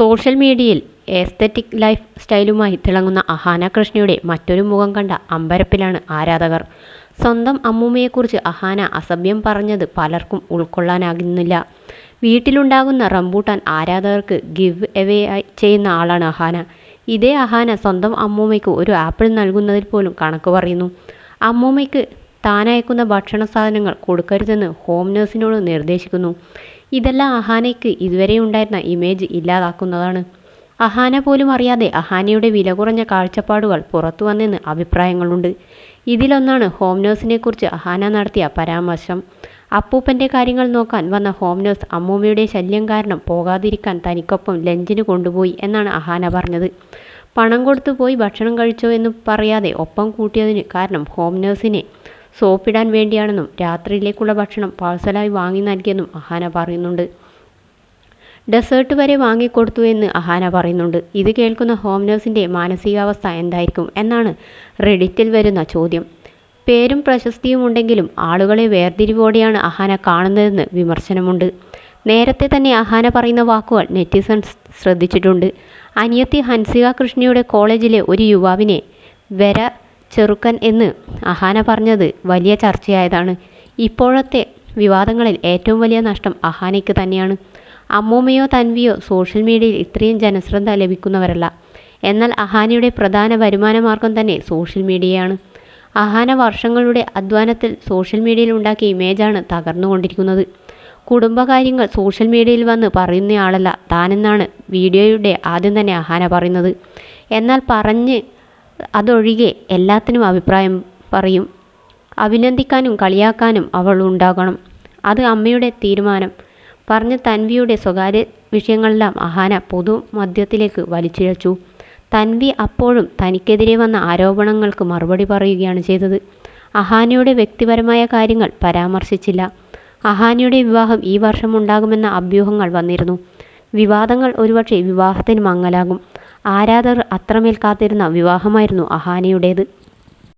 Social മീഡിയയിൽ aesthetic life സ്റ്റൈലുമായി തിളങ്ങുന്ന അഹാന കൃഷ്ണയുടെ മറ്റൊരു മുഖം കണ്ട അമ്പരപ്പിലാണ് ആരാധകർ. സ്വന്തം അമ്മൂമ്മയെക്കുറിച്ച് അഹാന അസഭ്യം പറഞ്ഞത് പലർക്കും ഉൾക്കൊള്ളാനാകുന്നില്ല. വീട്ടിലുണ്ടാകുന്ന റംബൂട്ടാൻ ആരാധകർക്ക് ഗിവ് എവേ ചെയ്യുന്ന ആളാണ് അഹാന. ഇതേ അഹാന സ്വന്തം അമ്മൂമ്മയ്ക്ക് ഒരു ആപ്പിൾ നൽകുന്നതിൽ പോലും കണക്ക് പറയുന്നു. അമ്മൂമ്മയ്ക്ക് താനയക്കുന്ന ഭക്ഷണ സാധനങ്ങൾ കൊടുക്കരുതെന്ന് ഹോം നഴ്സിനോട് നിർദ്ദേശിക്കുന്നു. ഇതെല്ലാം അഹാനയ്ക്ക് ഇതുവരെ ഉണ്ടായിരുന്ന ഇമേജ് ഇല്ലാതാക്കുന്നതാണ്. അഹാന പോലും അറിയാതെ അഹാനയുടെ വില കുറഞ്ഞ കാഴ്ചപ്പാടുകൾ പുറത്തു വന്നെന്ന് അഭിപ്രായങ്ങളുണ്ട്. ഇതിലൊന്നാണ് ഹോം നഴ്സിനെക്കുറിച്ച് അഹാന നടത്തിയ പരാമർശം. അപ്പൂപ്പൻ്റെ കാര്യങ്ങൾ നോക്കാൻ വന്ന ഹോം നഴ്സ് അമ്മൂമ്മയുടെ ശല്യം കാരണം പോകാതിരിക്കാൻ തനിക്കൊപ്പം ലഞ്ചിന് കൊണ്ടുപോയി എന്നാണ് അഹാന പറഞ്ഞത്. പണം കൊടുത്തു പോയി ഭക്ഷണം കഴിച്ചോ എന്ന് പറയാതെ ഒപ്പം കൂട്ടിയതിന് കാരണം ഹോം നഴ്സിനെ സോപ്പിടാൻ വേണ്ടിയാണെന്നും രാത്രിയിലേക്കുള്ള ഭക്ഷണം പാഴ്സലായി വാങ്ങി നൽകിയെന്നും അഹാന പറയുന്നുണ്ട്. ഡെസേർട്ട് വരെ വാങ്ങിക്കൊടുത്തു എന്ന് അഹാന പറയുന്നുണ്ട്. ഇത് കേൾക്കുന്ന ഹോം നഴ്സിൻ്റെ മാനസികാവസ്ഥ എന്തായിരിക്കും എന്നാണ് റെഡിറ്റിൽ വരുന്ന ചോദ്യം. പേരും പ്രശസ്തിയും ഉണ്ടെങ്കിലും ആളുകളെ വേർതിരിവോടെയാണ് അഹാന കാണുന്നതെന്ന് വിമർശനമുണ്ട്. നേരത്തെ തന്നെ അഹാന പറയുന്ന വാക്കുകൾ നെറ്റിസൺസ് ശ്രദ്ധിച്ചിട്ടുണ്ട്. അനിയത്തി ഹൻസിക കൃഷ്ണയുടെ കോളേജിലെ ഒരു യുവാവിനെ വെര ചെറുക്കൻ എന്ന് അഹാന പറഞ്ഞത് വലിയ ചർച്ചയായതാണ്. ഇപ്പോഴത്തെ വിവാദങ്ങളിൽ ഏറ്റവും വലിയ നഷ്ടം അഹാനയ്ക്ക് തന്നെയാണ്. അമ്മൂമ്മയോ തൻവിയോ സോഷ്യൽ മീഡിയയിൽ ഇത്രയും ജനശ്രദ്ധ ലഭിക്കുന്നവരല്ല. എന്നാൽ അഹാനയുടെ പ്രധാന വരുമാന മാർഗം തന്നെ സോഷ്യൽ മീഡിയയാണ്. അഹാന വർഷങ്ങളുടെ അധ്വാനത്തിൽ സോഷ്യൽ മീഡിയയിൽ ഉണ്ടാക്കിയ ഇമേജാണ് തകർന്നുകൊണ്ടിരിക്കുന്നത്. കുടുംബകാര്യങ്ങൾ സോഷ്യൽ മീഡിയയിൽ വന്ന് പറയുന്നയാളല്ല താനെന്നാണ് വീഡിയോയുടെ ആദ്യം തന്നെ അഹാന പറയുന്നത്. എന്നാൽ പറഞ്ഞ് അതൊഴികെ എല്ലാത്തിനും അഭിപ്രായം പറയും. അഭിനന്ദിക്കാനും കളിയാക്കാനും അവൾ ഉണ്ടാകണം. അത് അമ്മയുടെ തീരുമാനം പറഞ്ഞ് തൻവിയുടെ സ്വകാര്യ വിഷയങ്ങളെല്ലാം അഹാന പൊതുമധ്യത്തിലേക്ക് വലിച്ചിഴച്ചു. തൻവി അപ്പോഴും തനിക്കെതിരെ വന്ന ആരോപണങ്ങൾക്ക് മറുപടി പറയുകയാണ് ചെയ്തത്. അഹാനയുടെ വ്യക്തിപരമായ കാര്യങ്ങൾ പരാമർശിച്ചില്ല. അഹാനയുടെ വിവാഹം ഈ വർഷം ഉണ്ടാകുമെന്ന അഭ്യൂഹങ്ങൾ വന്നിരുന്നു. വിവാദങ്ങൾ ഒരുപക്ഷെ വിവാഹത്തിന് മങ്ങലാകും. ആരാധകർ അത്രമേൽ കാത്തിരുന്ന വിവാഹമായിരുന്നു അഹാനയുടേത്.